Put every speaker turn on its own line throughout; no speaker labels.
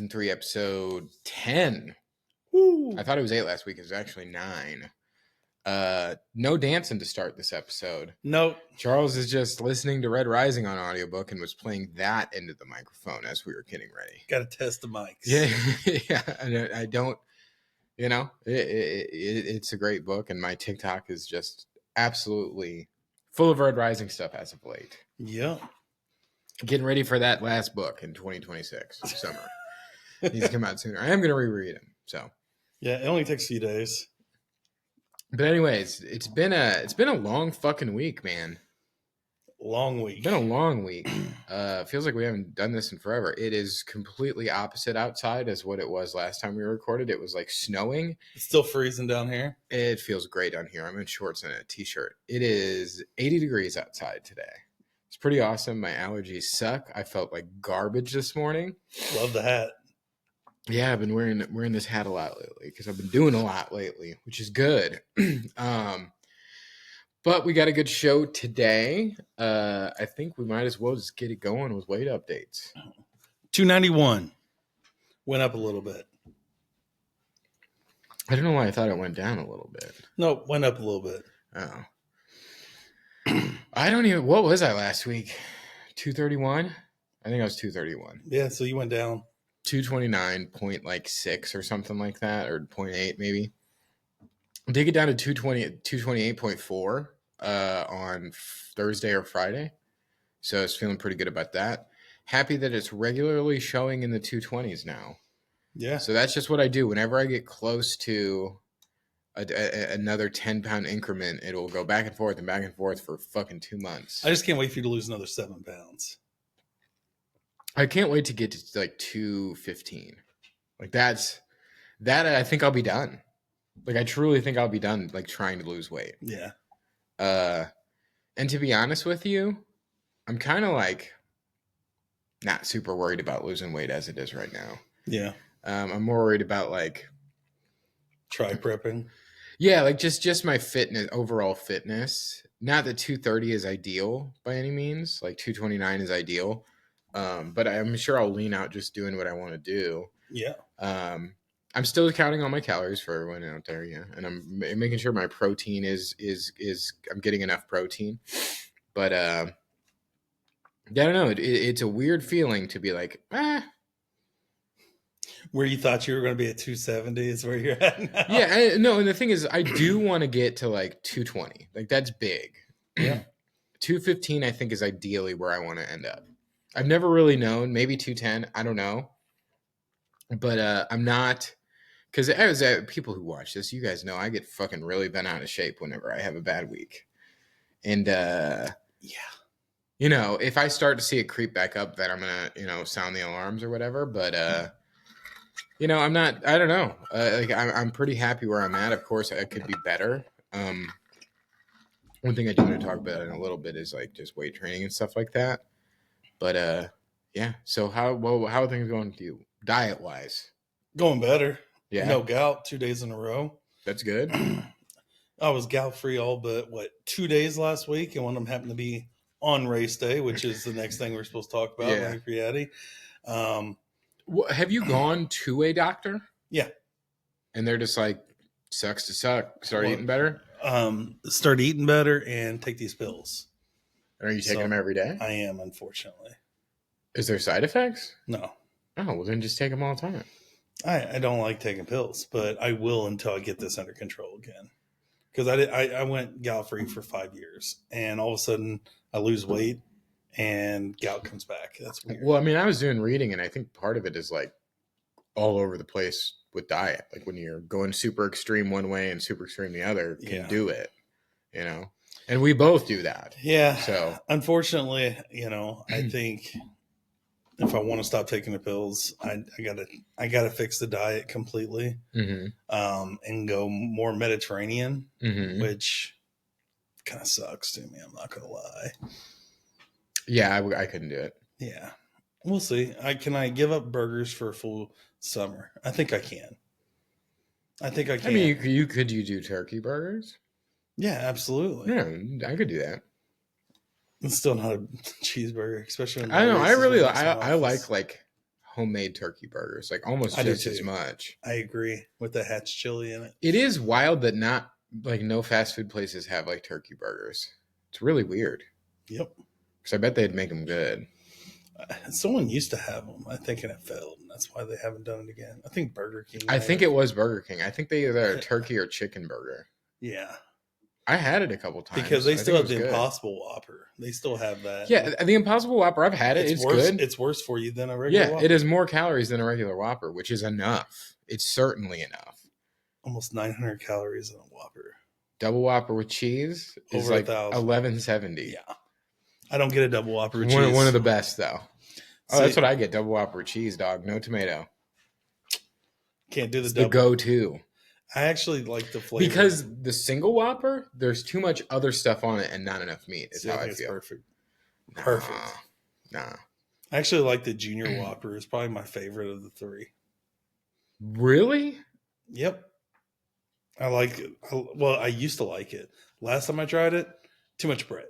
season 3, episode 10.
Woo.
I thought it was 8 last week. It was actually 9. No dancing to start this episode.
Nope.
Charles is just listening to Red Rising on audiobook and was playing that into the microphone as we were getting ready.
Got to test the mics.
Yeah. And I don't, it's a great book, and my TikTok is just absolutely full of Red Rising stuff as of late.
Yeah.
Getting ready for that last book in 2026 summer. Needs to come out sooner. I am going to reread him. So
yeah, it only takes a few days.
But anyways, it's been a long fucking week, man.
Long week.
It's been a long week. Feels like we haven't done this in forever. It is completely opposite outside as what it was last time we recorded. It was like snowing.
It's still freezing down here.
It feels great down here. I'm in shorts and a t-shirt. It is 80 degrees outside today. It's pretty awesome. My allergies suck. I felt like garbage this morning.
Love the hat.
Yeah, I've been wearing this hat a lot lately because I've been doing a lot lately, which is good. But we got a good show today. I think we might as well just get it going with weight updates.
291 went up a little bit.
I don't know why I thought it went down a little bit.
No, went up a little bit.
Oh. I don't even. What was I last week? 231? I think I was 231.
Yeah, so you went down.
229.6 or something like that, or 0.8 maybe. Did get down to 228.4 on Thursday or Friday. So I was feeling pretty good about that. Happy that it's regularly showing in the 220s now.
Yeah.
So that's just what I do. Whenever I get close to another 10-pound increment, it'll go back and forth for fucking 2 months.
I just can't wait for you to lose another 7 pounds.
I can't wait to get to like 215. Like that I think I'll be done. Like I truly think I'll be done like trying to lose weight.
Yeah.
And to be honest with you, I'm kind of like not super worried about losing weight as it is right now.
Yeah.
I'm more worried about like
try prepping.
Yeah, like just my fitness, overall fitness. Not that 230 is ideal by any means. Like 229 is ideal. But I'm sure I'll lean out just doing what I want to do.
Yeah.
I'm still counting on my calories for everyone out there, yeah. And I'm making sure my protein is I'm getting enough protein. But I don't know. It's a weird feeling to be like,
where you thought you were going to be at 270 is where you're at now.
Yeah, no, and the thing is, I do want to get to like 220. Like that's big.
Yeah.
215, I think, is ideally where I want to end up. I've never really known. Maybe 210. I don't know. But I'm not, because as people who watch this, you guys know I get fucking really bent out of shape whenever I have a bad week. And yeah, if I start to see it creep back up, then I'm gonna sound the alarms or whatever. But I'm not. I don't know. Like I'm pretty happy where I'm at. Of course, I could be better. One thing I do want to talk about in a little bit is like just weight training and stuff like that. But yeah. So how are things going with you, diet wise?
Going better.
Yeah.
No gout 2 days in a row.
That's good.
I was gout free all but 2 days last week, and one of them happened to be on race day, which is the next thing we're supposed to talk about.
Yeah. Have you gone to a doctor?
Yeah.
And they're just like, sucks to suck. Start eating better?
Start eating better and take these pills.
Are you taking them every day?
I am, unfortunately.
Is there side effects?
No.
Oh, well then just take them all the time.
I don't like taking pills, but I will until I get this under control again. Because I went gout free for 5 years, and all of a sudden I lose weight and gout comes back. That's weird.
Well, I mean, I was doing reading, and I think part of it is like all over the place with diet. Like when you're going super extreme one way and super extreme the other, can do it, And we both do that.
Yeah.
So
unfortunately, I think if I want to stop taking the pills, I gotta fix the diet completely, and go more Mediterranean, which kind of sucks to me. I'm not gonna lie.
Yeah, I couldn't do it.
Yeah, we'll see. Can I give up burgers for a full summer? I think I can. I mean,
you do turkey burgers?
Yeah, absolutely.
Yeah, I could do that.
It's still not a cheeseburger, especially.
I don't know. I like homemade turkey burgers, like almost
I do
just as
too.
much.
I agree with the Hatch chili in it.
It is wild that not like no fast food places have like turkey burgers. It's really weird
Yep.
because I bet they'd make them good.
Someone used to have them, I think, and it failed, and that's why they haven't done it again. I think Burger King.
I think it was Burger King. I think they either had a turkey or chicken burger.
Yeah.
I had it a couple times
Because they
I
still
think
have
it
the
was good.
Impossible Whopper. They still have that.
Yeah, the Impossible Whopper. I've had it. It's
worse.
good.
It's worse for you than a regular Whopper.
It has more calories than a regular Whopper, which is enough. It's certainly enough.
Almost 900 calories in a Whopper.
Double Whopper with cheese is
Over
like
1,000.
1170.
Yeah. I don't get a double Whopper with
One,
cheese.
one of the best though. Oh,
See,
that's what I get. Double Whopper with cheese, dog. No tomato.
Can't do the
It's
double.
the go-to.
I actually like the flavor.
Because the single Whopper, there's too much other stuff on it and not enough meat. Is
See,
how I
think it's
feel.
perfect.
Nah,
Perfect.
Nah.
I actually like the Junior Whopper. It's probably my favorite of the three.
Really?
Yep. I like it. Well, I used to like it. Last time I tried it, too much bread.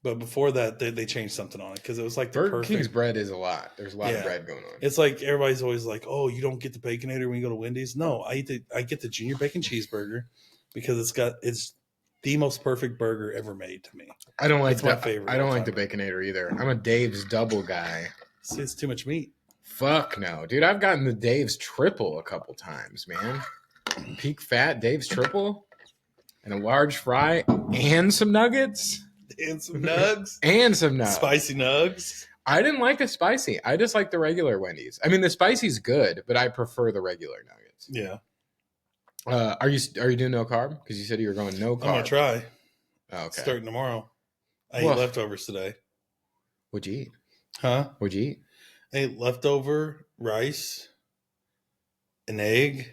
But before that, they changed something on it because it was like the
Burger
perfect.
King's bread is a lot. There's a lot of
Yeah.
bread going on.
It's like everybody's always like, "Oh, you don't get the Baconator when you go to Wendy's." No, I get the Junior Bacon Cheeseburger because it's the most perfect burger ever made to me.
I don't like
It's my
that.
favorite
I don't
all
like the
time.
Baconator either. I'm a Dave's double guy.
See, it's too much meat.
Fuck no, dude. I've gotten the Dave's triple a couple times, man. Peak fat Dave's triple and a large fry and some nuggets
And some nugs,
and some nugs.
spicy nugs.
I didn't like the spicy. I just like the regular Wendy's. I mean, the spicy's good, but I prefer the regular nuggets.
Yeah,
Are you doing no carb? Because you said you were going no carb.
I'm gonna try.
Oh, okay.
Starting tomorrow. I
Well-
ate leftovers today.
What'd you eat?
Huh?
What'd you eat?
I ate leftover rice, an egg,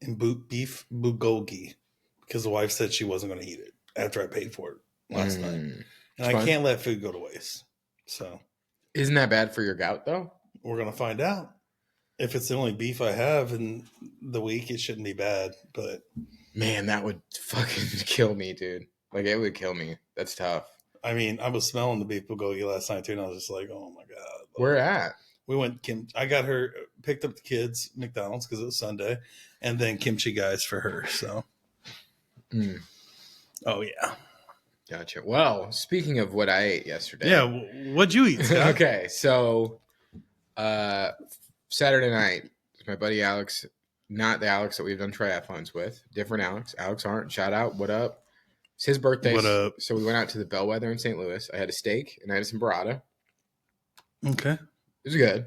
and beef bulgogi because the wife said she wasn't going to eat it after I paid for it last night. And
It's
I
fine.
can't let food go to waste. So
Isn't that bad for your gout though?
we're going to find out. If it's the only beef I have in the week, it shouldn't be bad. But
Man, that would fucking kill me, dude. Like it would kill me. That's tough.
I mean, I was smelling the beef bulgogi last night too, and I was just like, oh my God.
Where at?
We went, I got her, picked up the kids, McDonald's, because it was Sunday, and then kimchi guys for her. So, Oh, yeah.
Gotcha. Well, speaking of what I ate yesterday.
Yeah. What'd you eat, Scott?
Okay, so Saturday night, my buddy Alex, not the Alex that we've done triathlons with, different Alex Arndt, shout out, what up? It's his birthday.
What up?
So we went out to the Bellwether in St. Louis. I had a steak and I had some burrata.
Okay.
It was good.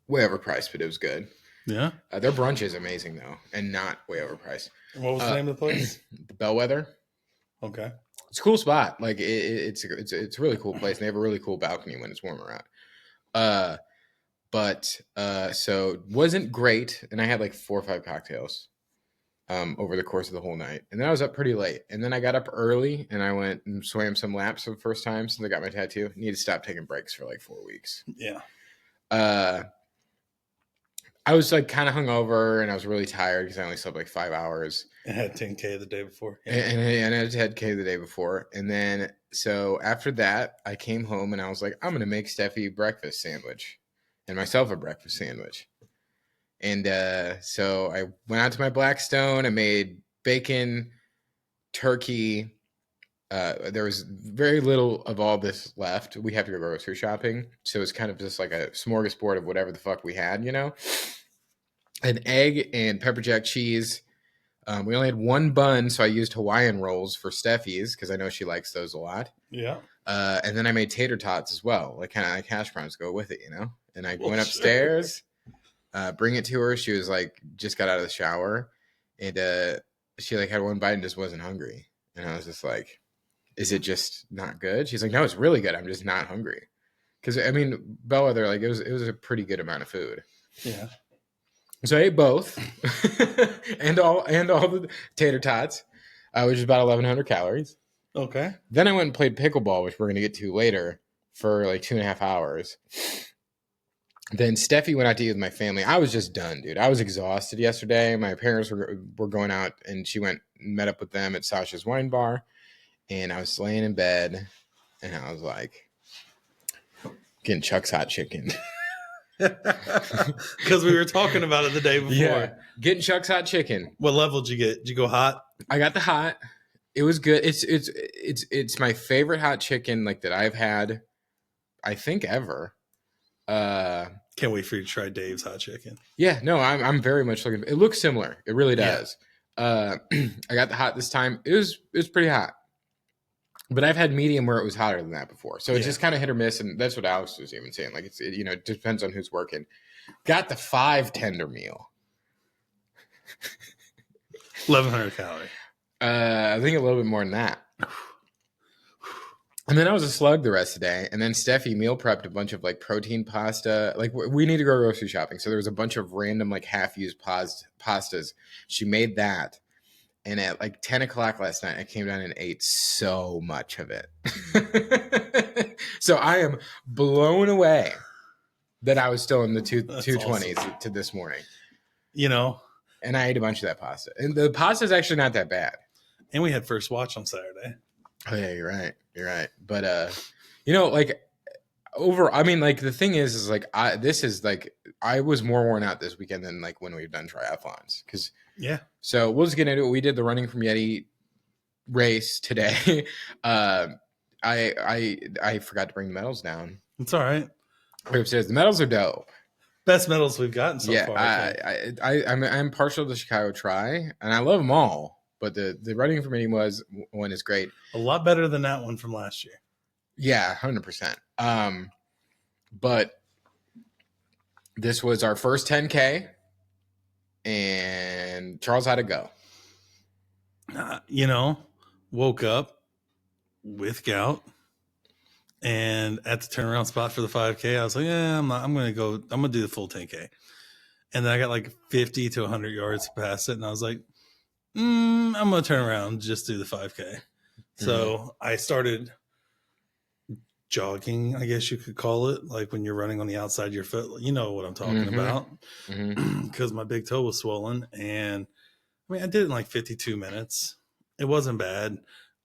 Way overpriced, but it was good.
Yeah.
Their brunch is amazing though, and not way overpriced.
What was the name of the place?
The Bellwether.
Okay.
It's a cool spot. Like it's a really cool place. And they have a really cool balcony when it's warmer out. So wasn't great, and I had like 4 or 5 cocktails over the course of the whole night, and then I was up pretty late, and then I got up early and I went and swam some laps for the first time since I got my tattoo. Need to stop taking breaks for like 4 weeks.
Yeah.
I was like kind of hungover and I was really tired because I only slept like 5 hours.
It had 10K the day before. Yeah.
And I had K the day before. And then, so after that, I came home and I was like, I'm going to make Steffi breakfast sandwich and myself a breakfast sandwich. And so I went out to my Blackstone. I made bacon, turkey. There was very little of all this left. We have to go grocery shopping. So it's kind of just like a smorgasbord of whatever the fuck we had, you know? An egg and pepper jack cheese. We only had 1 bun, so I used Hawaiian rolls for Steffi's because I know she likes those a lot.
Yeah.
And then I made tater tots as well, like kind of like hash browns go with it, you know? And I
Well,
went upstairs, bring it to her. She was like, just got out of the shower. And she like had 1 bite and just wasn't hungry. And I was just like, is it just not good? She's like, no, it's really good. I'm just not hungry. Because, I mean, Bellwether, like, it was a pretty good amount of food.
Yeah.
So I ate both, and all the tater tots, which is about 1,100 calories.
Okay.
Then I went and played pickleball, which we're going to get to later, for like 2.5 hours. Then Steffi went out to eat with my family. I was just done, dude. I was exhausted yesterday. My parents were going out, and she went and met up with them at Sasha's Wine Bar, and I was laying in bed, and I was like, getting Chuck's hot chicken.
Because we were talking about it the day before.
Yeah, getting Chuck's hot chicken.
What level did you get? Did you go hot?
I got the hot. It was good. It's my favorite hot chicken like that I've had, I think ever.
Can't wait for you to try Dave's hot chicken.
Yeah, no, I'm very much looking. It looks similar. It really does. Yeah. I got the hot this time. It was pretty hot, but I've had medium where it was hotter than that before. So it's just kind of hit or miss, and that's what Alex was even saying. Like it depends on who's working. Got the 5 tender meal.
1,100 calories.
I think a little bit more than that. And then I was a slug the rest of the day. And then Steffi meal prepped a bunch of like protein pasta. Like we need to go grocery shopping. So there was a bunch of random like half-used pastas. She made that. And at like 10 o'clock last night, I came down and ate so much of it. So I am blown away that I was still in the 220s awesome. To this morning. And I ate a bunch of that pasta. And the pasta is actually not that bad.
And we had first watch on Saturday.
Oh yeah, you're right. But like I mean, like the thing is like I was more worn out this weekend than like when we've done triathlons. Cause so we'll just get into it. We did the running from Yeti race today. I forgot to bring the medals down.
It's all right.
We're upstairs. The medals are dope.
Best medals we've gotten so far.
I'm partial to Chicago Tri, and I love them all. But the running from Yeti one is great.
A lot better than that one from last year.
Yeah, 100%. But this was our first 10K, and Charles had to go.
Woke up with gout, and at the turnaround spot for the 5K, I was like, I'm going to do the full 10K. And then I got like 50 to 100 yards past it, and I was like, I'm going to turn around and just do the 5K. Mm-hmm. So I started jogging, I guess you could call it, like when you're running on the outside of your foot. You know what I'm talking about. Because my big toe was swollen. And I mean, I did it in like 52 minutes. It wasn't bad.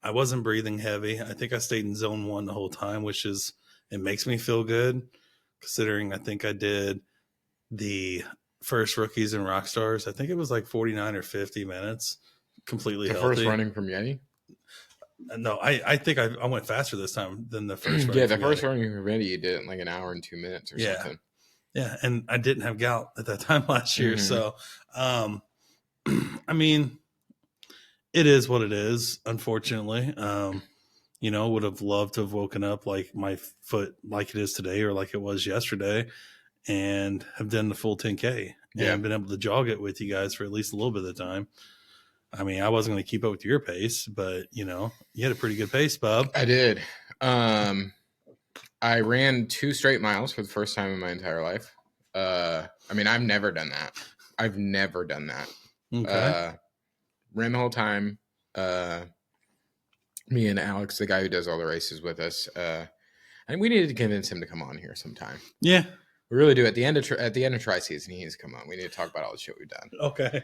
I wasn't breathing heavy. I think I stayed in zone 1 the whole time, it makes me feel good, considering I think I did the first Rookies and Rock Stars. I think it was like 49 or 50 minutes, completely healthy.
The first running from Yeti?
No, I think I went faster this time than the first
running. Yeah, the first running from Yeti, you did it in like an hour and 2 minutes or something.
Yeah, and I didn't have gout at that time last year. So, I mean, it is what it is, unfortunately. Would have loved to have woken up like my foot like it is today or like it was yesterday and have done the full 10K and been able to jog it with you guys for at least a little bit of the time. I mean, I wasn't going to keep up with your pace, but you had a pretty good pace, Bub.
I did. I ran 2 straight miles for the first time in my entire life. I mean, I've never done that. Okay. Ran the whole time. Me and Alex, the guy who does all the races with us, and we needed to convince him to come on here sometime.
Yeah,
we really do. At the end of tri season, he needs to come on. We need to talk about all the shit we've done.
Okay.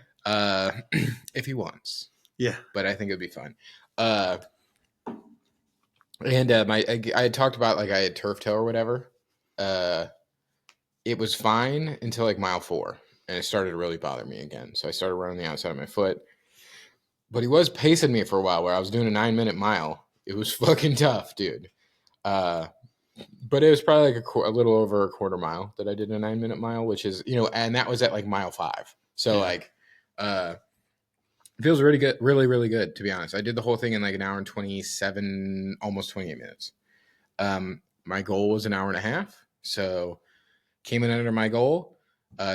If he wants.
Yeah.
But I think it'd be fun. And I had talked about like I had turf toe or whatever. It was fine until like mile 4, and it started to really bother me again. So I started running the outside of my foot. But he was pacing me for a while where I was doing a 9-minute mile. It was fucking tough, dude. But it was probably like a little over a quarter mile that I did a 9-minute mile, which is, and that was at like mile 5. So it feels really good, really, really good, to be honest. I did the whole thing in like an hour and 27, almost 28 minutes. My goal was an hour and a half. So came in under my goal.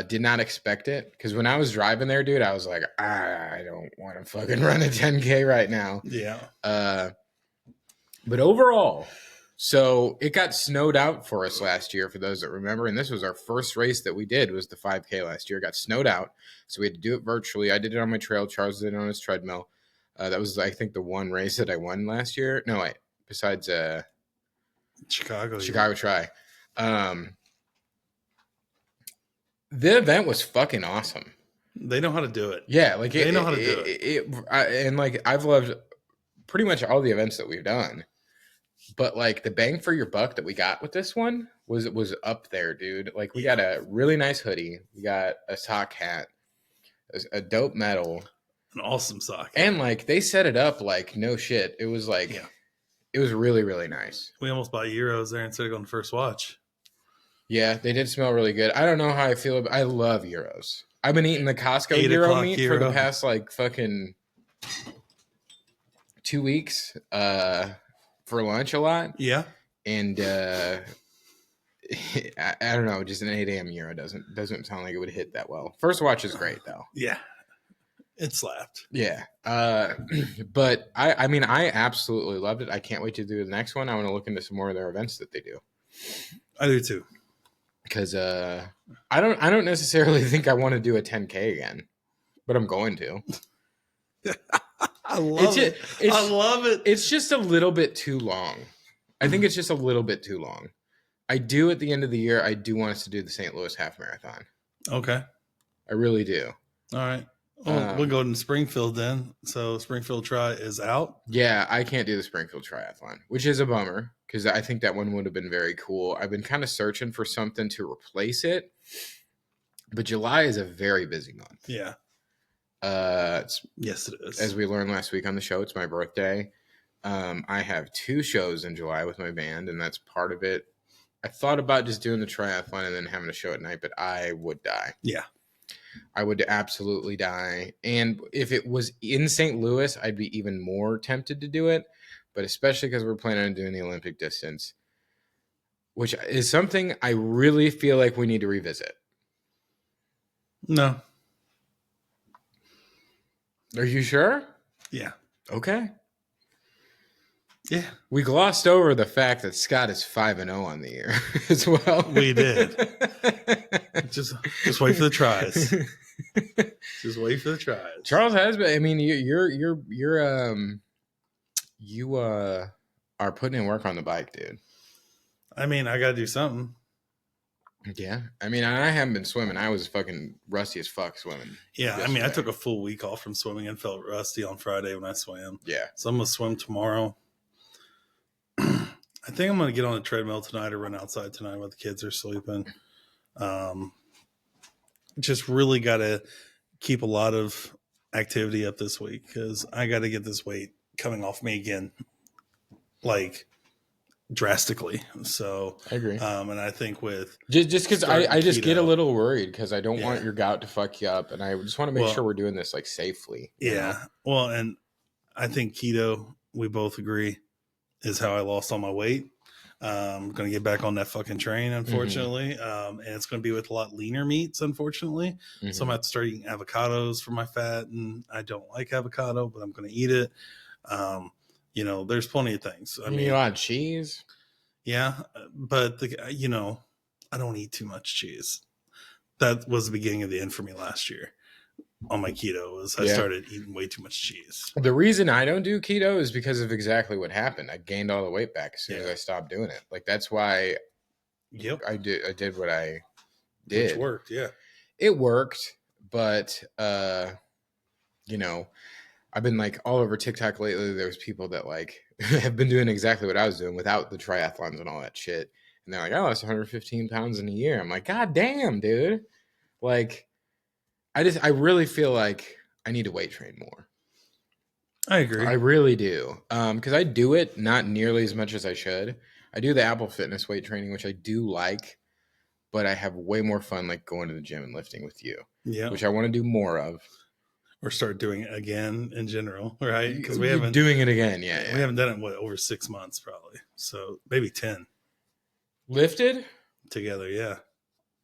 Did not expect it, because when I was driving there, dude, I was like, I don't want to fucking run a 10K right now.
Yeah.
But overall, so it got snowed out for us last year, for those that remember, and this was our first race that we did, was the 5K last year. It got snowed out, so we had to do it virtually. I did it on my trail. Charles did it on his treadmill. That was, I think, the one race that I won last year. No, wait, besides
Chicago
Tri. The event was fucking awesome.
They know how to do it.
Yeah, like
they know how to do it.
And like I've loved pretty much all the events that we've done. but like the bang for your buck that we got with this one was up there, dude. Like we
Yeah.
got a really nice hoodie, we got a sock hat, a dope medal,
An awesome sock.
and like they set it up like no shit. It was like
Yeah.
it was really really nice.
We almost bought Euros there instead of going to First Watch.
Yeah, they did smell really good. I don't know how I feel about. I love Euros. I've been eating the Costco
8
Euro
o'clock
meat for the
Euro.
past like fucking 2 weeks for lunch a lot.
Yeah.
And I don't know, just an 8 a.m. Euro doesn't sound like it would hit that well. First Watch is great though.
Yeah. It slapped.
Yeah. But I mean I absolutely loved it. I can't wait to do the next one. I want to look into some more of their events that they do.
I do too.
Because I don't necessarily think I want to do a 10K again, but I'm going to.
I love it. I love it.
It's just a little bit too long. I think it's just a little bit too long. I do at the end of the year, I do want us to do the St. Louis Half Marathon.
Okay.
I really do.
All right. Well, we'll go to Springfield then. So Springfield Tri is out.
Yeah, I can't do the Springfield Triathlon, which is a bummer because I think that one would have been very cool. I've been kind of searching for something to replace it, but July is a very busy month.
Yeah. Yes, it is.
As we learned last week on the show, it's my birthday. I have 2 shows in July with my band, and that's part of it. I thought about just doing the triathlon and then having a show at night, but I would die.
Yeah.
I would absolutely die. And if it was in St. Louis, I'd be even more tempted to do it. But especially because we're planning on doing the Olympic distance, which is something I really feel like we need to revisit.
No.
Are you sure?
Yeah.
Okay.
Yeah.
We glossed over the fact that Scott is 5-0 on the year as well.
We did. Just wait for the tries. Just wait for the tries.
Charles has been. I mean, you are putting in work on the bike, dude.
I mean, I got to do something.
Yeah. I mean, I haven't been swimming. I was fucking rusty as fuck swimming.
Yeah. I mean, I took a full week off from swimming and felt rusty on Friday when I swam.
Yeah.
So I'm going to swim tomorrow. I think I'm going to get on a treadmill tonight or run outside tonight while the kids are sleeping. Just really got to keep a lot of activity up this week because I got to get this weight coming off me again, like drastically. So
I agree.
And I think with
just because I just get a
keto,
little worried because I don't want your gout to fuck you up, and I just want to make sure we're doing this like safely.
Yeah.
Know?
Well, and I think keto, we both agree, is how I lost all my weight. I'm going to get back on that fucking train, unfortunately. And it's going to be with a lot leaner meats, unfortunately. So I'm going to have to start eating avocados for my fat. And I don't like avocado, but I'm going to eat it. There's plenty of things. I mean,
eat a lot of cheese.
Yeah. But, I don't eat too much cheese. That was the beginning of the end for me last year. On my keto was I started eating way too much cheese.
The reason I don't do keto is because of exactly what happened. I gained all the weight back as soon as I stopped doing it. Like that's why I did what I did.
Which worked, yeah.
It worked, but I've been like all over TikTok lately. There's people that like have been doing exactly what I was doing without the triathlons and all that shit. And they're like, oh, that's 115 pounds in a year. I'm like, God damn, dude. Like I really feel like I need to weight train more.
I agree.
I really do. Because I do it not nearly as much as I should. I do the Apple Fitness weight training, which I do like, but I have way more fun like going to the gym and lifting with you. Yeah. Which I want to do more of.
Or start doing it again in general, right? Because we haven't
doing it again, yeah.
We haven't done it over 6 months probably. So maybe 10.
Lifted?
Together, yeah.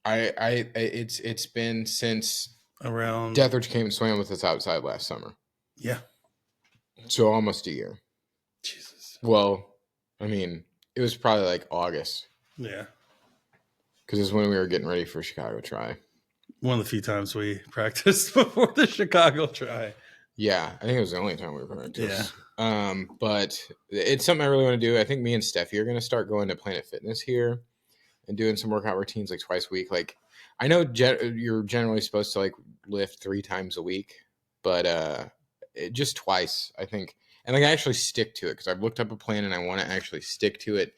It's been since
around
Deathridge came and swam with us outside last summer.
Yeah.
So almost a year.
Jesus.
Well, I mean, it was probably like August.
Yeah.
Because it's when we were getting ready for Chicago Tri.
One of the few times we practiced before the Chicago Tri.
Yeah, I think it was the only time we practiced.
Yeah.
But it's something I really want to do. I think me and Steffi are going to start going to Planet Fitness here and doing some workout routines like twice a week. Like, I know you're generally supposed to like lift 3 times a week, but just twice, I think. and like I actually stick to it because I've looked up a plan and I want to actually stick to it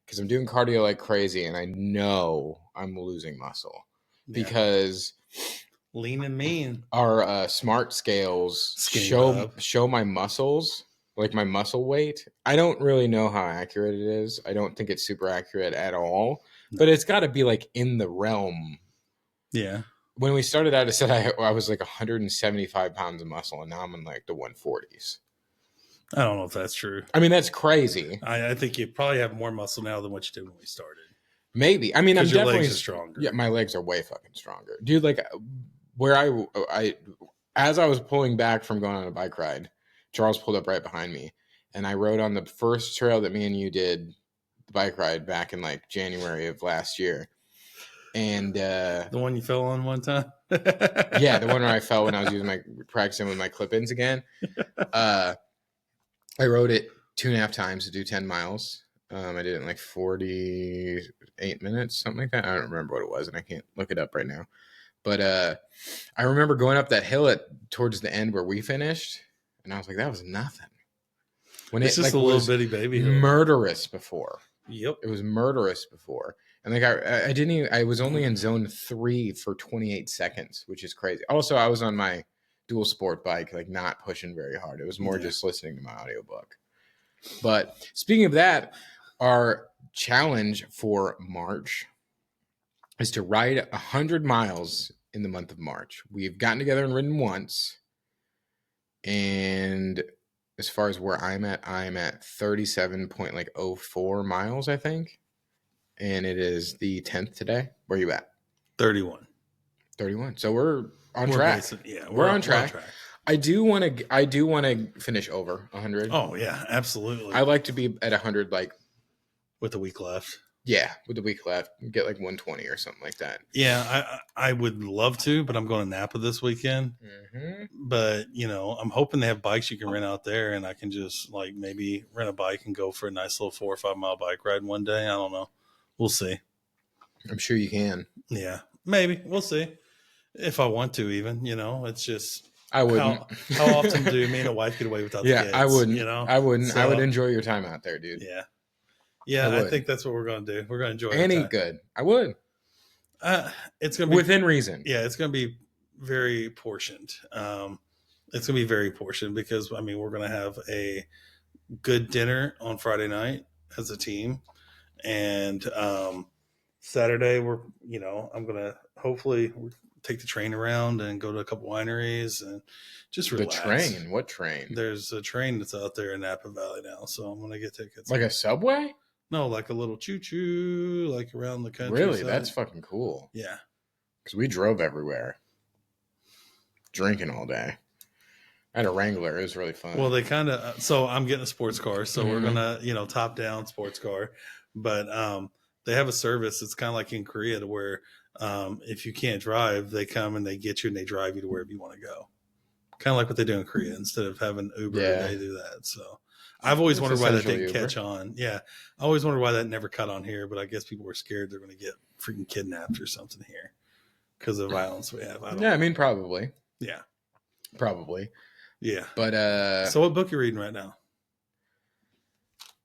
because I'm doing cardio like crazy and I know I'm losing muscle
Yeah.
because
Lean and mean.
our smart scales show my muscles, like my muscle weight. I don't really know how accurate it is. I don't think it's super accurate at all, but it's got to be like in the realm.
Yeah.
When we started out, I said I was like 175 pounds of muscle, and now I'm in like the 140s.
I don't know if that's true.
I mean, that's crazy.
I think you probably have more muscle now than what you did when we started.
Maybe. I mean, I'm definitely
legs are stronger.
Yeah, my legs are way fucking stronger, dude. Like where I as I was pulling back from going on a bike ride, Charles pulled up right behind me, and I rode on the first trail that me and you did the bike ride back in like January of last year. And
the one you fell on one time?
Yeah, the one where I fell when I was practicing with my clip-ins again. I rode it 2.5 times to do 10 miles. I did it in like 48 minutes, something like that. I don't remember what it was, and I can't look it up right now. But I remember going up that hill towards the end where we finished, and I was like, that was nothing. When
it's just
like,
a little bitty baby hill.
Murderous before.
Yep.
It was murderous before. And like I didn't even, I was only in zone 3 for 28 seconds, which is crazy. Also, I was on my dual sport bike, like not pushing very hard. It was more just listening to my audiobook. But speaking of that, our challenge for March is to ride 100 miles in the month of March. We've gotten together and ridden once. And as far as where I'm at 37.04 miles, I think. And it is the 10th today. Where are you at?
31.
31. So we're on track.
Yeah,
we're on track. I do want to finish over 100.
Oh yeah, absolutely.
I like to be at 100 like
with a week left.
Yeah, with the week left, get like 120 or something like that.
Yeah, I would love to, but I'm going to Napa this weekend.
Mm-hmm.
But I'm hoping they have bikes you can rent out there, and I can just like maybe rent a bike and go for a nice little 4 or 5 mile bike ride one day. I don't know. We'll see.
I'm sure you can.
Yeah, maybe we'll see if I want to. Even it's just
I wouldn't.
How often do me and a wife get away without the kids?
I wouldn't. I wouldn't. So, I would enjoy your time out there, dude.
Yeah, I think that's what we're going to do. We're going to enjoy
and eat good. I would.
It's going to be
within reason.
Yeah, it's going to be very portioned. It's going to be very portioned because we're going to have a good dinner on Friday night as a team, and Saturday I'm going to hopefully take the train around and go to a couple wineries and just relax.
The train? What train?
There's a train that's out there in Napa Valley now, so I'm going to get tickets.
Like a subway?
No, like a little choo-choo, like around the country.
Really? That's fucking cool.
Yeah.
Because we drove everywhere. Drinking all day. I had a Wrangler. It was really fun.
Well, they kind of... So I'm getting a sports car, so we're going to, top-down sports car. But they have a service. It's kind of like in Korea to where if you can't drive, they come and they get you and they drive you to wherever you want to go. Kind of like what they do in Korea. Instead of having Uber, they do that. So... I've always wondered why that didn't catch on. Yeah. I always wondered why that never cut on here, but I guess people were scared they're going to get freaking kidnapped or something here because of the violence we have.
I mean, probably.
Yeah.
Probably.
Yeah.
But,
so what book are you reading right now?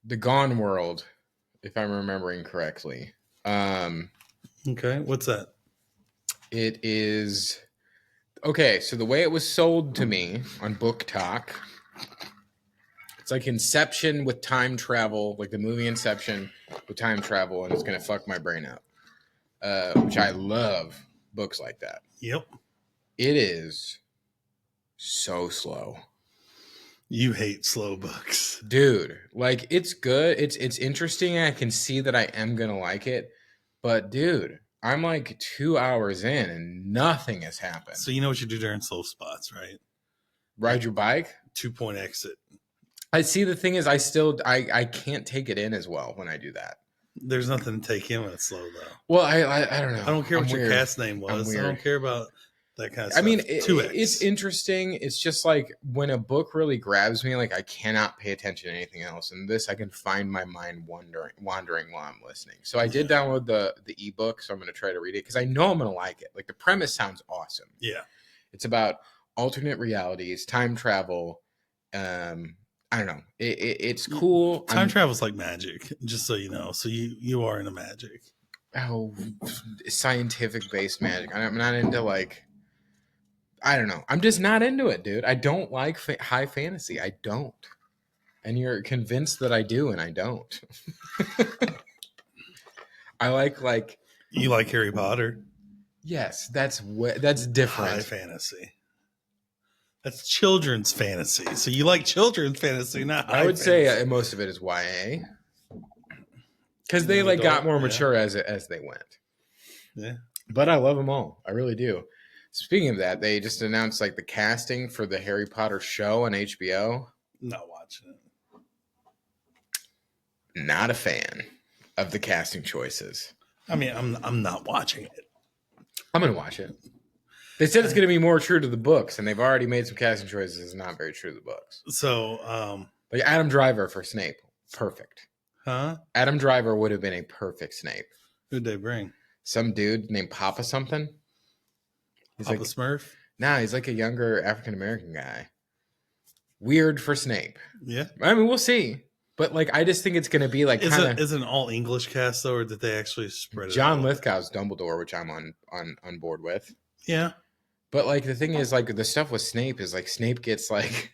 The Gone World, if I'm remembering correctly.
Okay. What's that?
It is... Okay, so the way it was sold to me on Book Talk... It's like Inception with time travel, like the movie Inception with time travel, and it's going to fuck my brain up, which I love books like that.
Yep.
It is so slow.
You hate slow books.
Dude, like it's good. It's interesting. I can see that I am going to like it. But dude, I'm like 2 hours in and nothing has happened.
So you know what you do during slow spots, right?
Ride your bike?
2-point exit.
I see. The thing is, I can't take it in as well when I do that.
There's nothing to take in when it's slow, though.
Well, I don't know.
I don't care what your cat's name was. I don't care about that kind of stuff.
I mean, it's interesting. It's just like when a book really grabs me, like I cannot pay attention to anything else. And this, I can find my mind wandering while I'm listening. So I did download the ebook, so I'm going to try to read it because I know I'm going to like it. Like the premise sounds awesome.
Yeah.
It's about alternate realities, time travel, I don't know. It's cool.
Time travel's like magic, just so you know. So you are into magic.
Oh, scientific based magic. I'm not into like. I don't know. I'm just not into it, dude. I don't like high fantasy. I don't. And you're convinced that I do, and I don't. I like.
You like Harry Potter?
Yes, that's different.
High fantasy. That's children's fantasy. So you like children's fantasy, not high
I would
fantasy.
say most of it is YA because they like got more mature as they went.
Yeah,
but I love them all. I really do. Speaking of that, they just announced like the casting for the Harry Potter show on HBO.
not watching it.
Not a fan of the casting choices.
I mean, I'm not watching it.
I'm gonna watch it. They said it's going to be more true to the books, and they've already made some casting choices not very true to the books.
So,
like Adam Driver for Snape, perfect.
Huh?
Adam Driver would have been a perfect Snape.
Who'd they bring?
Some dude named Papa something.
He's Papa like Smurf?
Nah, he's like a younger African American guy. Weird for Snape.
Yeah.
I mean, we'll see. But like, I just think it's going to be like kind of.
Is it an all English cast though, or did they actually spread it?
John Lithgow's Dumbledore, which I'm on board with.
Yeah.
But like the thing is, like the stuff with Snape is like Snape gets like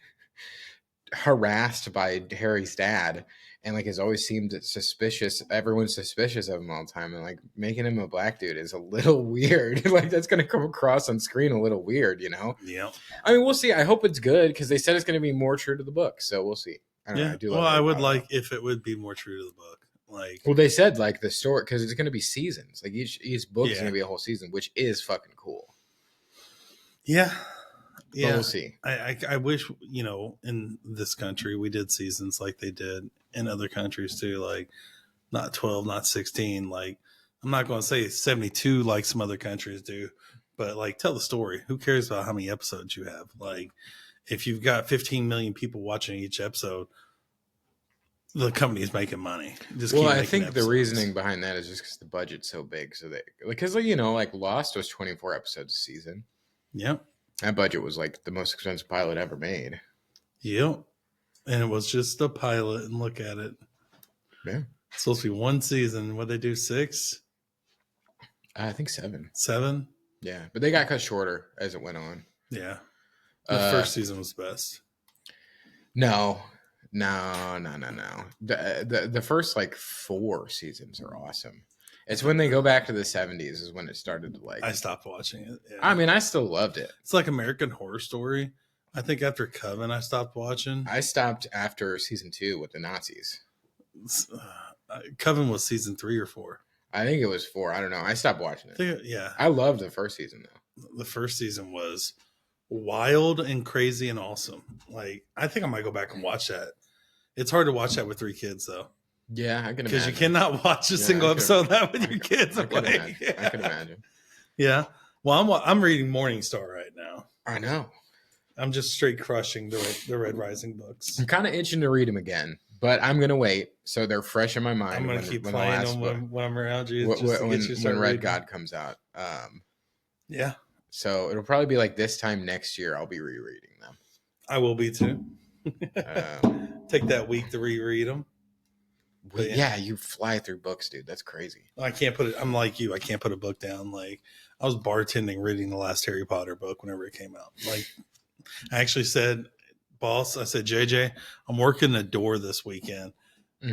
harassed by Harry's dad, and like has always seemed suspicious. Everyone's suspicious of him all the time, and like making him a black dude is a little weird. Like that's going to come across on screen a little weird, you know?
Yeah.
I mean, we'll see. I hope it's good because they said it's going to be more true to the book, so we'll see. I don't know. I do love
I would like if it would be more true to the book. Like,
well, they said like the story because it's going to be seasons. Like each book is going to be a whole season, which is fucking cool.
Yeah.
Yeah, but we'll see.
I wish, you know, in this country we did seasons like they did in other countries too, like not 12, not 16. Like I'm not going to say 72 like some other countries do, but like tell the story. Who cares about how many episodes you have? Like if you've got 15 million people watching each episode, the company is making money.
I think the reasoning behind that is just because the budget's so big. So because you know, like Lost was 24 episodes a season.
Yep.
That budget was like the most expensive pilot ever made.
Yep. And it was just a pilot, and look at it.
Yeah.
It's supposed to be one season. What'd they do? 6?
I think 7.
7?
Yeah. But they got cut shorter as it went on.
Yeah. The first season was best.
No. The first like 4 seasons are awesome. It's when they go back to the 70s is when it started to like.
I stopped watching it. Yeah.
I mean, I still loved it.
It's like American Horror Story. I think after Coven, I stopped watching.
I stopped after season 2 with the Nazis.
Coven was season 3 or 4.
I think it was 4. I don't know. I stopped watching it.
Yeah.
I loved the first season though.
The first season was wild and crazy and awesome. Like, I think I might go back and watch that. It's hard to watch that with 3 kids though.
Yeah, I can imagine.
Because you cannot watch a single episode of that with your kids.
I can imagine.
Yeah. Well, I'm reading Morningstar right now.
I know.
I'm just straight crushing the Red Rising books.
I'm kind of itching to read them again, but I'm going to wait so they're fresh in my mind.
I'm going to keep playing them when I'm around you.
When Red God comes out.
Yeah.
So it'll probably be like this time next year I'll be rereading them.
I will be too. Take that week to reread them.
Yeah, you fly through books, dude. That's crazy.
I can't put it. I'm like you. I can't put a book down. Like I was bartending reading the last Harry Potter book whenever it came out. Like I actually said, boss, I said, JJ, I'm working the door this weekend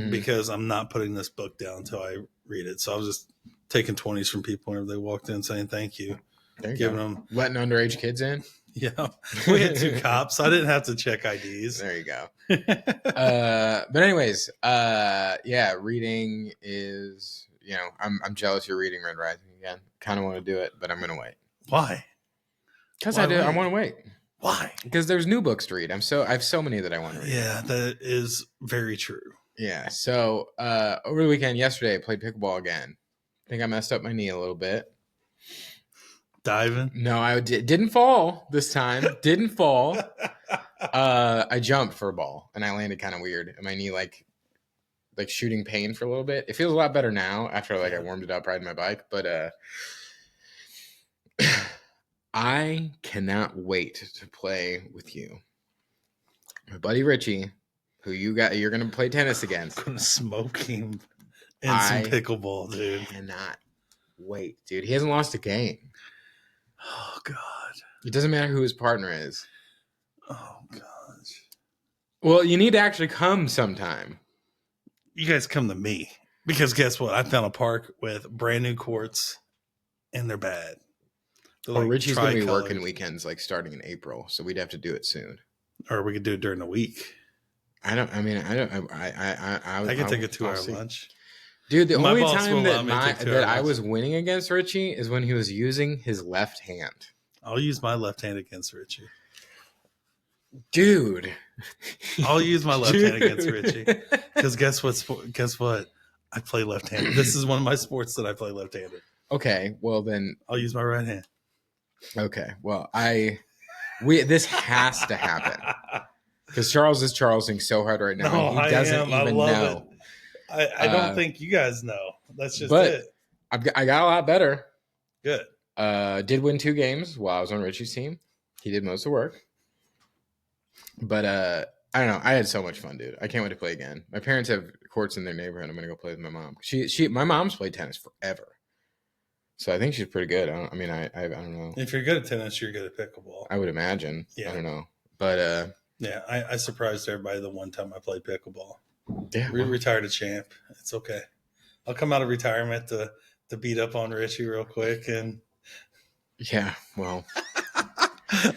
because I'm not putting this book down until I read it. So I was just taking 20s from people whenever they walked in saying thank you.
Giving them letting underage kids in.
Yeah, we had 2 cops. I didn't have to check IDs.
There you go. But anyways, yeah, reading is, you know, I'm jealous you're reading Red Rising again. Kind of want to do it, but I'm gonna wait.
Why?
Because I want to wait.
Why?
Because there's new books to read. I have so many that I want to read.
Yeah, that is very true.
Yeah. So over the weekend, yesterday, I played pickleball again. I think I messed up my knee a little bit.
Diving?
No, I didn't fall this time. Didn't fall. I jumped for a ball and I landed kind of weird. And my knee like shooting pain for a little bit. It feels a lot better now after I warmed it up riding my bike. But I cannot wait to play with you. My buddy Richie who you're gonna play tennis against.
I'm gonna smoke him in some
I
pickleball, dude.
cannot wait, dude. He hasn't lost a game.
Oh God.
It doesn't matter who his partner is.
Oh gosh.
Well, you need to actually come sometime.
You guys come to me because guess what? I found a park with brand new courts, and they're bad. They're
Well, Richie's gonna be working
tricolored.
weekends like starting in April, so we'd have to do it soon.
Or we could do it during the week.
I can
take a 2-hour lunch.
Dude, the
My
only
boss will
time
allow me to take 2 hour
that I
lunch.
was winning against Richie is when he was using his left hand.
I'll use my left hand against Richie.
Dude.
I'll use my left hand against Richie. Because guess what? I play left-handed. This is one of my sports that I play left-handed.
Okay, well then
I'll use my right hand.
Okay, well this has to happen. Because Charles is Charlesing so hard right now.
No,
He doesn't even know.
I don't think you guys know. That's just
but
it.
I got a lot better.
Good.
Did win 2 games while I was on Richie's team. He did most of the work. But I don't know. I had so much fun, dude. I can't wait to play again. My parents have courts in their neighborhood. I'm gonna go play with my mom. My mom's played tennis forever, so I think she's pretty good. I don't know.
If you're good at tennis, you're good at pickleball.
I would imagine.
Yeah.
I don't know, but
yeah, I surprised everybody the one time I played pickleball.
Yeah,
Retired a champ. It's okay. I'll come out of retirement to beat up on Richie real quick and.
Yeah, well.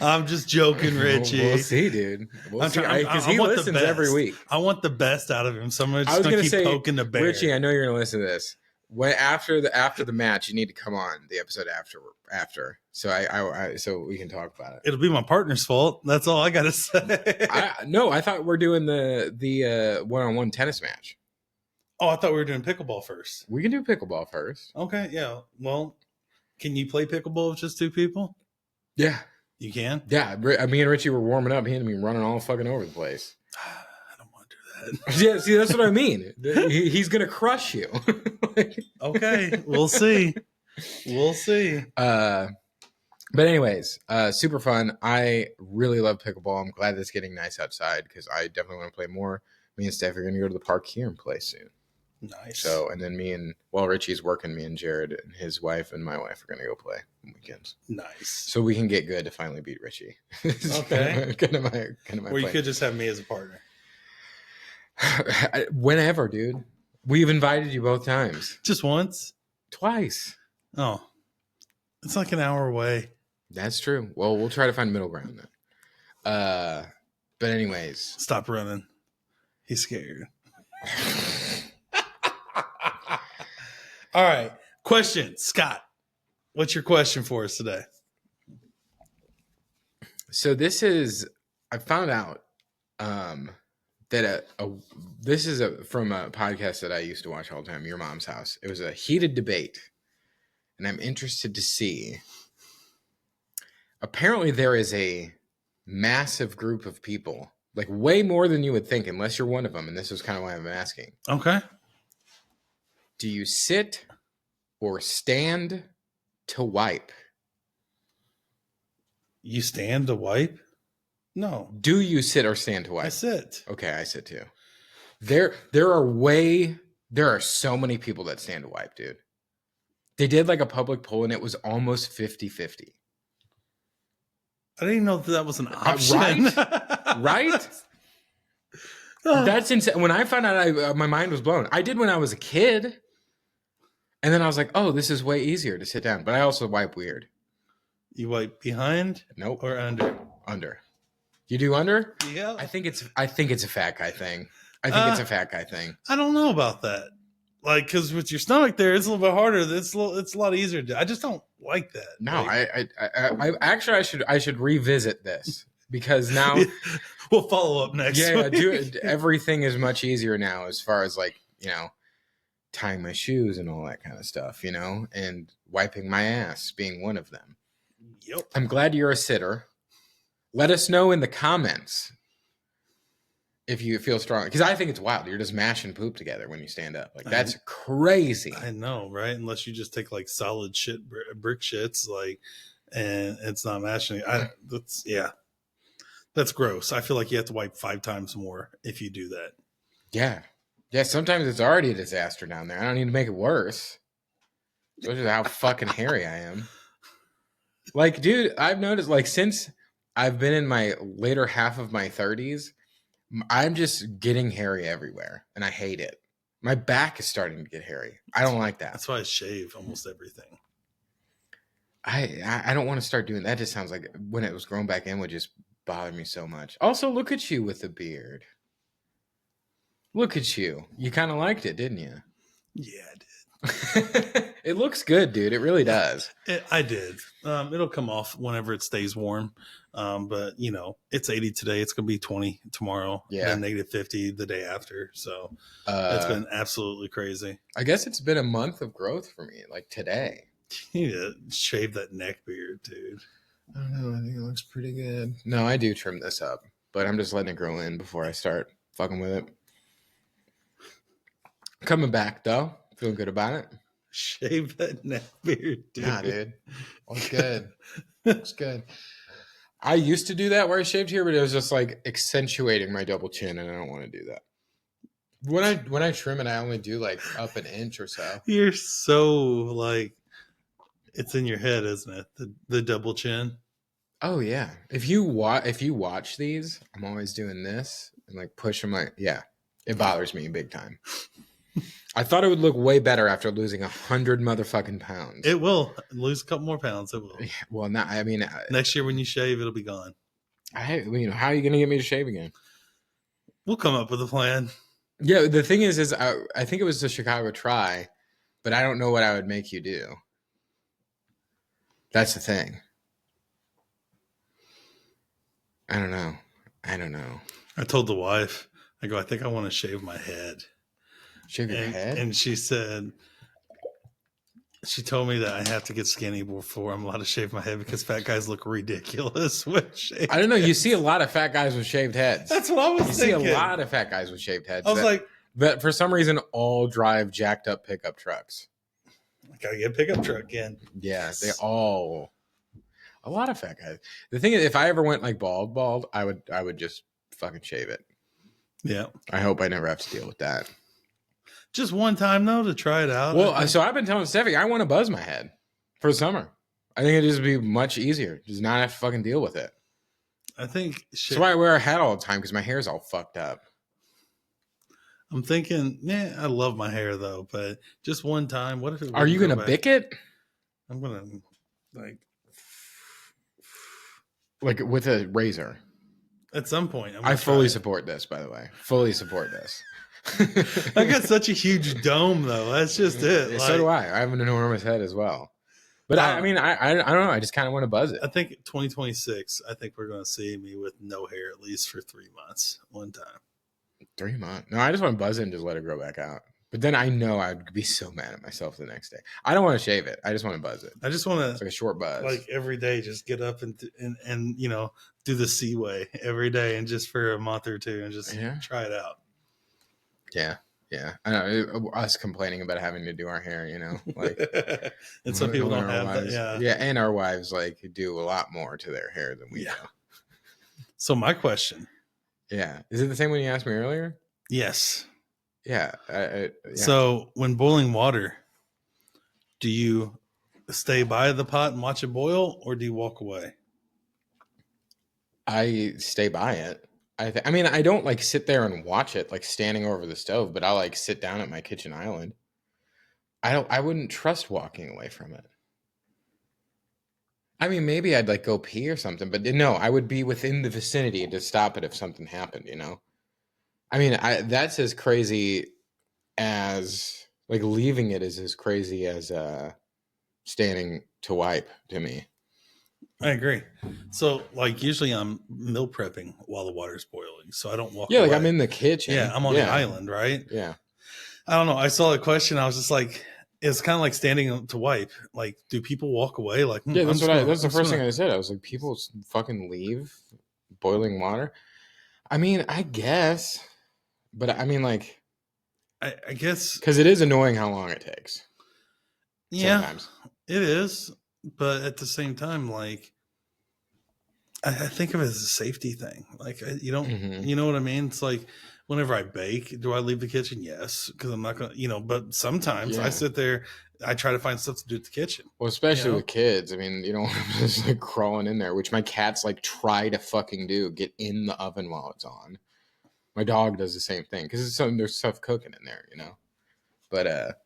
I'm just joking, Richie.
We'll see, dude. We'll see. Because he listens every week.
I want the best out of him, so I'm just going to keep poking the bear.
Richie, I know you're going to listen to this. After the match, you need to come on the episode after. So we can talk about it.
It'll be my partner's fault. That's all I got to say.
I thought we're doing the one-on-one tennis match.
Oh, I thought we were doing pickleball first.
We can do pickleball first.
Okay, yeah. Well, can you play pickleball with just 2 people?
Yeah.
You can?
Yeah. Me and Richie were warming up. He had me running all fucking over the place.
I don't want to do that.
Yeah, see, that's what I mean. He's going to crush you.
Okay, we'll see. We'll see.
But anyways, super fun. I really love pickleball. I'm glad it's getting nice outside because I definitely want to play more. Me and Steph are going to go to the park here and play soon.
Nice.
So, and then while Richie's working, me and Jared and his wife and my wife are going to go play on weekends.
Nice.
So we can get good to finally beat Richie.
Okay.
kind of my
or you could just have me as a partner.
Whenever, dude. We've invited you both times.
Just once?
Twice.
Oh. It's like an hour away.
That's true. Well, we'll try to find middle ground then. But anyways.
Stop running. He's scared. All right. Question. Scott, what's your question for us today?
So I found out that this is from a podcast that I used to watch all the time, Your Mom's House. It was a heated debate, and I'm interested to see. Apparently, there is a massive group of people, like way more than you would think, unless you're one of them, and this is kind of why I'm asking.
Okay.
Do you sit or stand to wipe?
You stand to wipe? No.
Do you sit or stand to wipe?
I sit.
Okay, I sit too. There are so many people that stand to wipe, dude. They did like a public poll and it was almost 50-50.
I didn't even know that was an option.
Right? That's insane. When I found out, my mind was blown. I did when I was a kid. And then I was like, oh, this is way easier to sit down. But I also wipe weird.
You wipe behind?
Nope.
Or under?
Under. You do under?
Yeah.
I think it's a fat guy thing. It's a fat guy thing.
I don't know about that. Like, because with your stomach there, it's a little bit harder. It's a lot easier. I just don't like that.
No,
like,
I should revisit this because now
we'll follow up next.
Yeah, everything is much easier now as far as like, tying my shoes and all that kind of stuff, and wiping my ass being one of them.
Yep.
I'm glad you're a sitter. Let us know in the comments if you feel strong, because I think it's wild. You're just mashing poop together when you stand up. Like that's crazy.
I know, right? Unless you just take like solid shit, brick shits, like, and it's not mashing. That's That's gross. I feel like you have to wipe 5 times more if you do that.
Yeah. Yeah, sometimes it's already a disaster down there. I don't need to make it worse. Especially how fucking hairy I am. Like, dude, I've noticed, like, since I've been in my later half of my 30s, I'm just getting hairy everywhere, and I hate it. My back is starting to get hairy. I don't like that.
That's why I shave almost everything.
I don't want to start doing that. Just sounds like when it was grown back in would just bother me so much. Also, look at you with the beard. Look at you. You kind of liked it, didn't you?
Yeah, I did.
It looks good, dude. It really does.
I did. It'll come off whenever it stays warm. But it's 80 today. It's gonna be 20 tomorrow.
Yeah.
Then negative 50 the day after. So it's been absolutely crazy.
I guess it's been a month of growth for me. Like today.
You need to shave that neck beard, dude.
I don't know. I think it looks pretty good. No, I do trim this up, but I'm just letting it grow in before I start fucking with it. Coming back though, feeling good about it.
Shave that neck beard, dude.
Nah, dude, looks good. Looks good. I used to do that where I shaved here, but it was just like accentuating my double chin, and I don't want to do that. When I trim it, I only do like up an inch or so.
You're so like, it's in your head, isn't it? The double chin.
Oh yeah. If you watch these, I'm always doing this and like pushing my it bothers me big time. I thought it would look way better after losing 100 motherfucking pounds.
It will lose a couple more pounds. It will.
Well, not. I mean,
next year when you shave, it'll be gone.
How are you gonna get me to shave again?
We'll come up with a plan.
Yeah, the thing is I think it was the Chicago Try, but I don't know what I would make you do. That's the thing. I don't know.
I told the wife, I go, I think I want to shave my head.
Shave your head?
And she told me that I have to get skinny before I'm allowed to shave my head because fat guys look ridiculous with shaved
I don't know.
heads.
You see a lot of fat guys with shaved heads.
That's what I was thinking.
You see a lot of fat guys with shaved heads.
I was like,
but for some reason, all drive jacked up pickup trucks.
I gotta get a pickup truck again.
Yeah, they all. A lot of fat guys. The thing is, if I ever went like bald, I would just fucking shave it.
Yeah.
I hope I never have to deal with that.
Just one time though to try it out.
Well, so I've been telling Steffi I want to buzz my head for the summer. I think it'd just be much easier, just not have to fucking deal with it.
I think
that's why I wear a hat all the time because my hair's all fucked up.
I'm thinking, I love my hair though, but just one time. What if it?
Are you gonna bick it?
I'm gonna
like with a razor.
At some point,
I fully support this. By the way, fully support this.
I got such a huge dome, though. That's just it.
So do I. I have an enormous head as well. But I mean, I don't know. I just kind of want to buzz it.
I think 2026. I think we're going to see me with no hair at least for 3 months. One time.
3 months? No, I just want to buzz it and just let it grow back out. But then I know I'd be so mad at myself the next day. I don't want to shave it. I just want to buzz it.
I just want to.
It's like a short buzz.
Like every day, just get up and do the Seaway every day, and just for a month or two, and just try it out.
Yeah. I know us complaining about having to do our hair, like,
and some people don't have
wives,
that.
Yeah, and our wives like do a lot more to their hair than we do.
So my question.
Yeah, is it the same one you asked me earlier?
Yes.
Yeah.
So when boiling water, do you stay by the pot and watch it boil, or do you walk away?
I stay by it. I mean, I don't like sit there and watch it like standing over the stove, but I'll like sit down at my kitchen island. I wouldn't trust walking away from it. I mean, maybe I'd like go pee or something, but no, I would be within the vicinity to stop it if something happened, I mean, that's as crazy as like leaving it is as crazy as standing to wipe to me.
I agree. So, like, usually I'm meal prepping while the water's boiling, so I don't walk.
Yeah,
away.
like I'm in the kitchen.
Yeah, I'm on the island, right?
Yeah.
I don't know. I saw a question. I was just like, it's kind of like standing to wipe. Like, do people walk away? Like,
yeah, that's that's the first thing I said. I was like, people fucking leave boiling water. I mean, I guess, but I mean, like,
I guess
because it is annoying how long it takes.
Yeah,
sometimes.
It is. But at the same time, like, I think of it as a safety thing. Like you don't,
Mm-hmm.
you know what I mean? It's like whenever I bake, do I leave the kitchen? Yes, because I'm not gonna, But sometimes I
Yeah.
sit there, I try to find stuff to do at the kitchen.
Well,
You
especially
know,
with kids. I mean, you don't want them just like crawling in there, which my cats like try to fucking do. Get in the oven while it's on. My dog does the same thing because there's stuff cooking in there, you know. But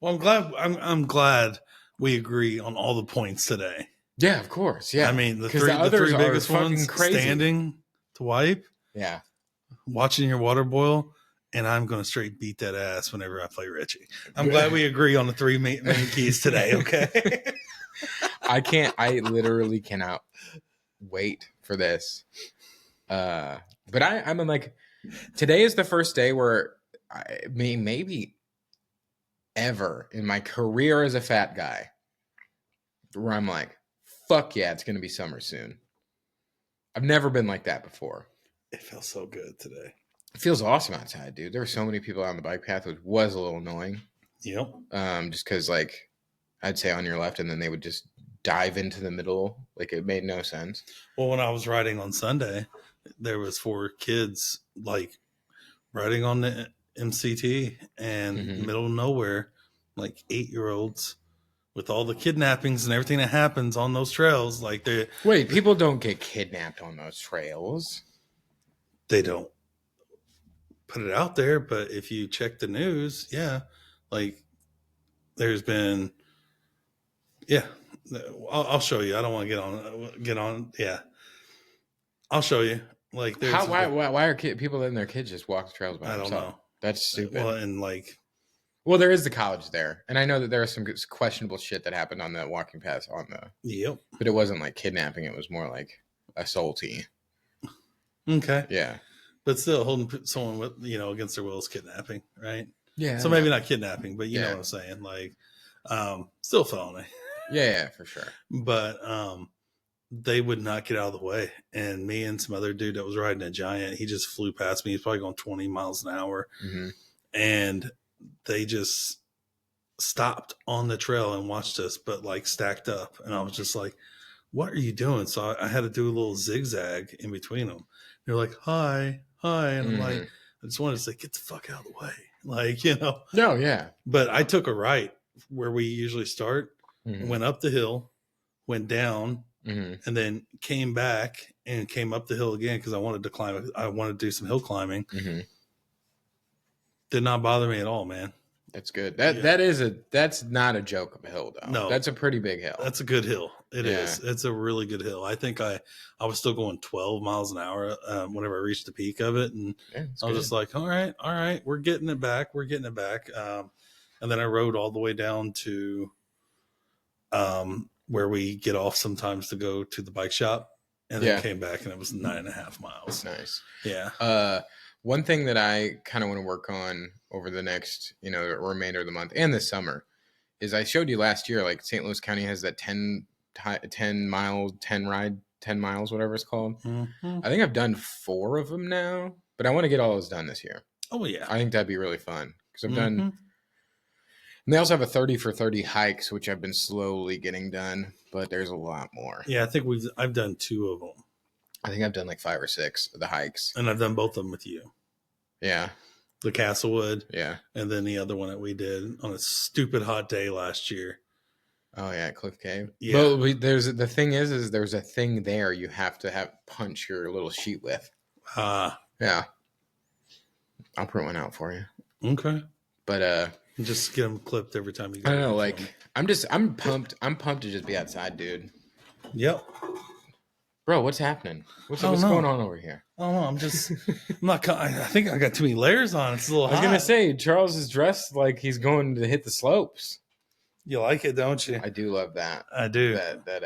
well, I'm glad we agree on all the points today.
yeah, of course,
I
yeah,
mean,
because the
the
others
three
are
biggest
fucking
ones:
crazy.
standing to wipe,
Yeah,
watching your water boil, and I'm going to straight beat that ass whenever I play Richie. I'm glad we agree on the three main keys today. Okay.
I can't. I literally cannot wait for this. But I'm like, today is the first day where maybe ever in my career as a fat guy where I'm like, fuck yeah, it's gonna be summer soon. I've never been like that before.
It feels so good today.
It feels awesome outside, dude. There were so many people on the bike path, which was a little annoying.
Yep.
Just because like I'd say on your left, and then they would just dive into the middle, like it made no sense.
Well, when I was riding on Sunday, there was 4 kids like riding on the MCT and
Mm-hmm.
middle of nowhere, like 8-year-olds with all the kidnappings and everything that happens on those trails. Like
Wait, people don't get kidnapped on those trails.
they don't put it out there, but if you check the news, yeah, like there's been, yeah, I'll show you. I don't want to get on. Yeah, I'll show you. Like
How?
there's,
Why are people letting their kids just walk the trails by
I don't
themselves?
know.
That's stupid.
Well, and like,
Well, there is the college there, and I know that there was some questionable shit that happened on the walking path on the,
yep.
but it wasn't like kidnapping. It was more like assaulty.
Okay.
Yeah.
But still holding someone with, against their will is kidnapping, right?
Yeah.
So maybe not kidnapping, but you know
Yeah.
what I'm saying. Like, still felony.
Yeah, for sure.
But they would not get out of the way. And me and some other dude that was riding a giant, he just flew past me. He's probably going 20 miles an hour.
Mm-hmm.
And they just stopped on the trail and watched us, but like stacked up. And I was just like, what are you doing? So I had to do a little zigzag in between them. They're like, hi, hi. And I'm like, I just wanted to say, get the fuck out of the way. Like,
No, yeah.
But I took a right where we usually start,
Mm-hmm.
went up the hill, went down,
Mm-hmm.
and then came back and came up the hill again because I wanted to climb. I wanted to do some hill climbing.
Mm-hmm.
Did not bother me at all, man.
That's good. That's not a joke of a hill though.
No,
That's a pretty big hill.
that's a good hill. It
Yeah.
is. It's a really good hill. I think I was still going 12 miles an hour whenever I reached the peak of it, and
Yeah,
I was just like, all right, we're getting it back. And then I rode all the way down to where we get off sometimes to go to the bike shop, and then came back, and it was 9.5 miles.
Nice.
Yeah.
One thing that I kind of want to work on over the next, remainder of the month and this summer is I showed you last year, like St. Louis County has that 10 miles, 10 ride, 10 miles, whatever it's called.
Mm-hmm.
I think I've done 4 of them now, but I want to get all those done this year.
Oh yeah.
I think that'd be really fun because I've done, and they also have a 30 for 30 hikes, which I've been slowly getting done, but there's a lot more.
Yeah. I think I've done 2 of them.
I think I've done like 5 or 6 of the hikes.
And I've done both of them with you.
Yeah.
The Castlewood.
Yeah.
And then the other one that we did on a stupid hot day last year.
Oh yeah, Cliff Cave.
Yeah.
Well, the thing is there's a thing there you have to punch your little sheet with. Yeah. I'll print one out for you.
Okay.
But
just get them clipped every time you go.
I don't know, like I'm pumped. I'm pumped to just be outside, dude.
Yep.
Bro, what's happening? What's going on over here?
I don't know. I'm not. I think I got too many layers on. It's a little hot.
I was gonna say Charles is dressed like he's going to hit the slopes.
You like it, don't you?
I do love that.
I do.
That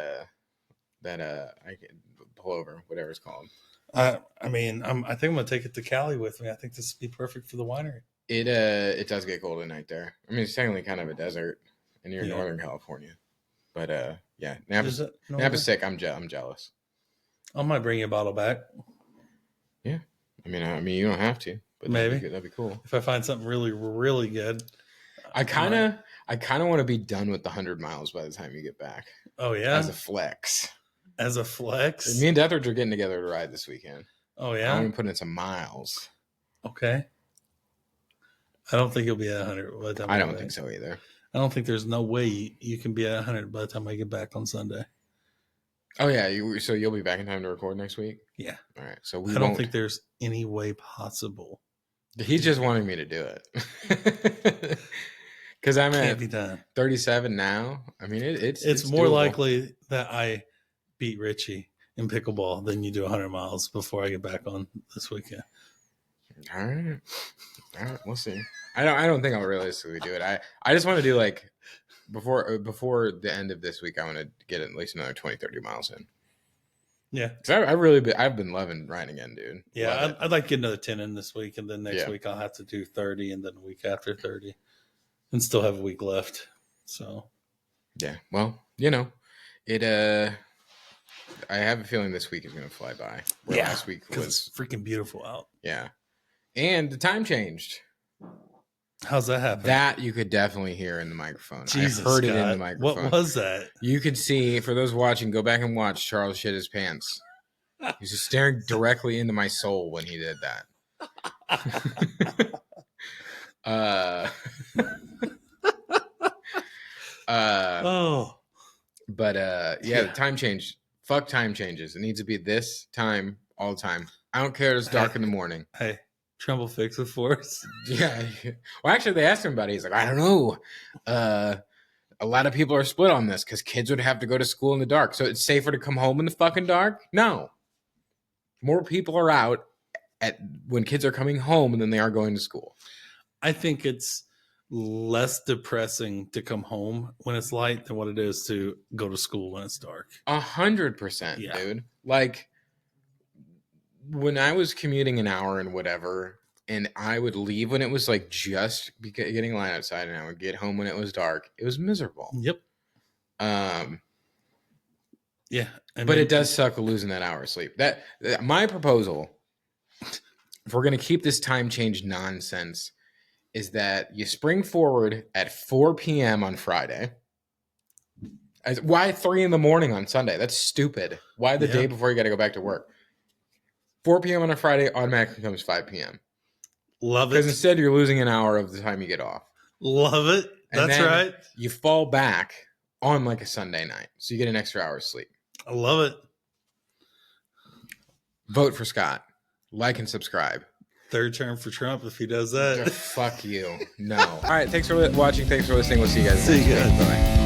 I can pull over, whatever it's called.
I mean, I think I'm gonna take it to Cali with me. I think this would be perfect for the winery.
It does get cold at night there. I mean, it's technically kind of a desert, and you're in Northern California. But yeah, Napa's sick. I'm jealous.
I might bring you a bottle back.
Yeah, I mean, you don't have to, but
maybe
that'd be cool
if I find something really, really good.
I kind of want to be done with the 100 miles by the time you get back.
Oh yeah,
as a flex.
As a flex?
Me and Deathridge are getting together to ride this weekend.
Oh,
I'm
yeah?
going to put in some miles.
Okay. I don't think you'll be at 100 by the time
I don't think so either.
I don't think there's no way you can be at 100 by the time I get back on Sunday.
Oh, yeah. So you'll be back in time to record next week?
Yeah.
All right. So
I don't think there's any way possible.
He's just wanting me to do it. Because I'm
Can't be done.
37 now. I mean, it's
more
doable.
likely that I beat Richie in pickleball than you do 100 miles before I get back on this weekend.
All right. We'll see. I don't think I'll realistically do it. I just want to do like before the end of this week. I want to get at least another 20, 30 miles in.
Yeah,
because I've been loving riding again, dude.
Yeah, I'd like to get another 10 in this week, and then next
Yeah.
week I'll have to do 30, and then a week after 30, and still have a week left. So
yeah, well, it. I have a feeling this week is going to fly by. Where last week was
it's freaking beautiful out.
Yeah, and the time changed.
How's that happen?
That you could definitely hear in the microphone.
Jesus,
I heard
God.
it in the microphone.
What was that?
You could see, for those watching, go back and watch Charles shit his pants. He was just staring directly into my soul when he did that. But the time change. Fuck time changes. It needs to be this time all the time. I don't care if it's dark in the morning.
Hey, Trumbull fix it for us.
Yeah. Well, actually, they asked him about it. He's like, I don't know. A lot of people are split on this because kids would have to go to school in the dark. So it's safer to come home in the fucking dark? No. More people are out when kids are coming home than they are going to school.
I think it's less depressing to come home when it's light than what it is to go to school when it's dark.
100%, dude. Like, when I was commuting an hour and whatever, and I would leave when it was like just getting light outside, and I would get home when it was dark, it was miserable.
Yep. Yeah.
But it does suck losing that hour of sleep. That my proposal, if we're going to keep this time change nonsense, is that you spring forward at 4 p.m. on Friday. Why 3 a.m. on Sunday? That's stupid. Why the day before you got to go back to work? 4 p.m. on a Friday automatically becomes 5 p.m.
Love it.
Because instead you're losing an hour of the time you get off.
Love it. That's right.
You fall back on like a Sunday night. So you get an extra hour of sleep.
I love it.
Vote for Scott. Like and subscribe.
Third term for Trump if he does that.
Fuck you. No. All right. Thanks for watching. Thanks for listening. We'll see you guys
next week.
Bye.